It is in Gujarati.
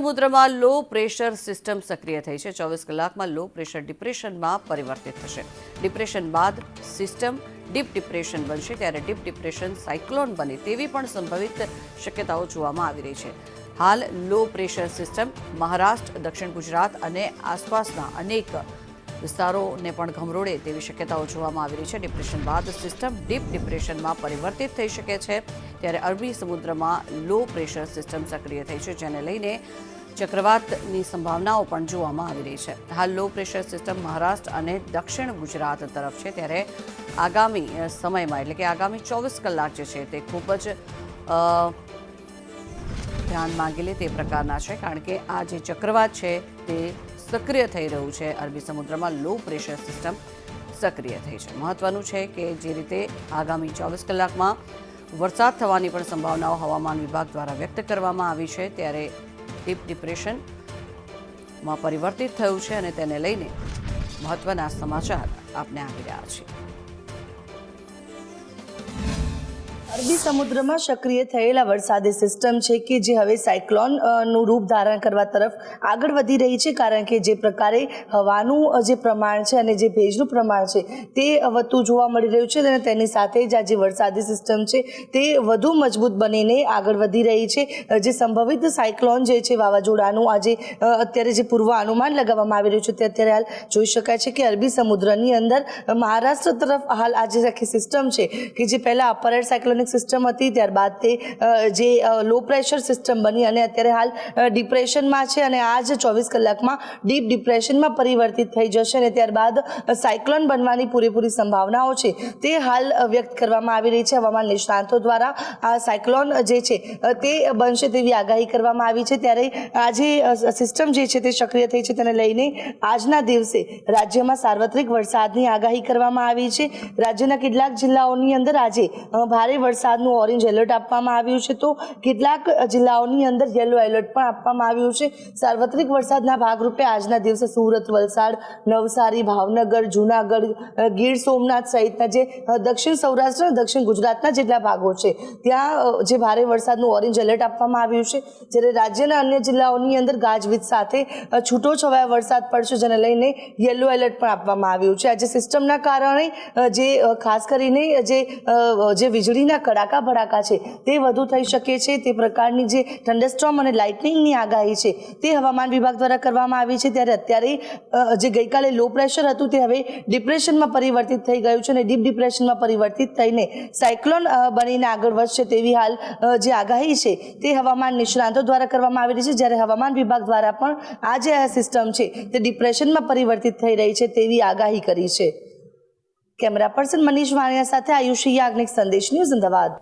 સમુદ્રમાં લો પ્રેશર સિસ્ટમ સક્રિય થઈ છે। 24 કલાકમાં લો પ્રેશર ડિપ્રેશનમાં પરિવર્તિત થશે। ડિપ્રેશન બાદ સિસ્ટમ ડીપ ડિપ્રેશન બનશે, ત્યારે ડીપ ડિપ્રેશન સાયક્લોન બને તેવી પણ સંભવિત શક્યતાઓ જોવામાં આવી રહી છે। હાલ લો પ્રેશર સિસ્ટમ મહારાષ્ટ્ર, દક્ષિણ ગુજરાત અને આસપાસના અનેક વિસ્તારોને પણ ગમરોડે તેવી શક્યતાઓ જોવામાં આવી રહી છે। ડિપ્રેશન બાદ સિસ્ટમ ડીપ ડિપ્રેશનમાં પરિવર્તિત થઈ શકે છે, ત્યારે અરબી સમુદ્રમાં લો પ્રેશર સિસ્ટમ સક્રિય થઈ છે, જેને લઈને ચક્રવાતની સંભાવનાઓ પણ જોવામાં આવી રહી છે। હાલ લો પ્રેશર સિસ્ટમ મહારાષ્ટ્ર અને દક્ષિણ ગુજરાત તરફ છે, ત્યારે આગામી સમયમાં એટલે કે આગામી 24 કલાક જે છે તે ખૂબ જ ધ્યાન માંગી લે તે પ્રકારના છે, કારણ કે આ જે ચક્રવાત છે તે સક્રિય થઈ રહ્યું છે। અરબી સમુદ્રમાં લો પ્રેશર સિસ્ટમ સક્રિય થઈ છે। મહત્વનું છે કે જે રીતે આગામી 24 કલાકમાં વરસાદ થવાની પણ સંભાવનાઓ હવામાન વિભાગ દ્વારા વ્યક્ત કરવામાં આવી છે, ત્યારે ડીપ ડિપ્રેશનમાં પરિવર્તિત થયું છે અને તેને લઈને મહત્વના સમાચાર આપને આપી રહ્યા છીએ। અરબી સમુદ્રમાં સક્રિય થયેલા વરસાદી સિસ્ટમ છે કે જે હવે સાયક્લોનનું રૂપ ધારણ કરવા તરફ આગળ વધી રહી છે, કારણ કે જે પ્રકારે હવાનું જે પ્રમાણ છે અને જે ભેજનું પ્રમાણ છે તે વધતું જોવા મળી રહ્યું છે, અને તેની સાથે જ આ જે વરસાદી સિસ્ટમ છે તે વધુ મજબૂત બનીને આગળ વધી રહી છે। જે સંભવિત સાયક્લોન જે છે વાવાઝોડાનું આજે અત્યારે જે પૂર્વ અનુમાન લગાવવામાં આવી રહ્યું છે તે અત્યારે હાલ જોઈ શકાય છે કે અરબી સમુદ્રની અંદર મહારાષ્ટ્ર તરફ હાલ આ જે આખી સિસ્ટમ છે કે જે પહેલા અપર એર સાયક્લોનિક સિસ્ટમ હતી, ત્યારબાદ તે જે લો પ્રેશર સિસ્ટમ બની અને અત્યારે હાલ ડિપ્રેશનમાં છે, અને આ જ 24 કલાકમાં ડીપ ડિપ્રેશનમાં પરિવર્તિત થઈ જશે અને ત્યારબાદ સાયક્લોન બનવાની પૂરેપૂરી સંભાવનાઓ છે તે હાલ વ્યક્ત કરવામાં આવી રહી છે। હવામાન નિષ્ણાતો દ્વારા આ સાયક્લોન જે છે તે બનશે તેવી આગાહી કરવામાં આવી છે, ત્યારે આ જે સિસ્ટમ જે છે તે સક્રિય થઈ છે તેને લઈને આજના દિવસે રાજ્યમાં સાર્વત્રિક વરસાદની આગાહી કરવામાં આવી છે। રાજ્યના કેટલાક જિલ્લાઓની અંદર આજે ભારે વરસાદનું ઓરેન્જ એલર્ટ આપવામાં આવ્યું છે, તો કેટલાક જિલ્લાઓની અંદર યલો એલર્ટ પણ આપવામાં આવ્યું છે। સાર્વત્રિક વરસાદના ભાગરૂપે આજના દિવસે સુરત, વલસાડ, નવસારી, ભાવનગર, જૂનાગઢ, ગીર સોમનાથ સહિતના જે દક્ષિણ સૌરાષ્ટ્ર અને દક્ષિણ ગુજરાતના જેટલા ભાગો છે ત્યાં જે ભારે વરસાદનું ઓરેન્જ એલર્ટ આપવામાં આવ્યું છે, જ્યારે રાજ્યના અન્ય જિલ્લાઓની અંદર ગાજવીજ સાથે છૂટો છવાયો વરસાદ પડશે, જેને લઈને યલો એલર્ટ પણ આપવામાં આવ્યું છે। આજે સિસ્ટમના કારણે જે ખાસ કરીને જે વીજળીના કડાકા ભડાકા છે તે વધુ થઈ શકે છે, તે પ્રકારની જે થંડરસ્ટોર્મ અને લાઇટનિંગની આગાહી છે તે હવામાન વિભાગ દ્વારા કરવામાં આવી છે। ત્યારે અત્યારે જે ગઈકાલે લો પ્રેશર હતું તે હવે ડિપ્રેશનમાં પરિવર્તિત થઈ ગયું છે અને ડીપ ડિપ્રેશનમાં પરિવર્તિત થઈને સાયક્લોન બનીને આગળ વધશે તેવી હાલ જે આગાહી છે તે હવામાન નિષ્ણાતો દ્વારા કરવામાં આવી રહી છે, જ્યારે હવામાન વિભાગ દ્વારા પણ આ જે સિસ્ટમ છે તે ડિપ્રેશનમાં પરિવર્તિત થઈ રહી છે તેવી આગાહી કરી છે। કેમેરા પર્સન મનીષ વાણિયા સાથે આયુષી યાજ્ઞિક, સંદેશ ન્યૂઝ, અમદાવાદ।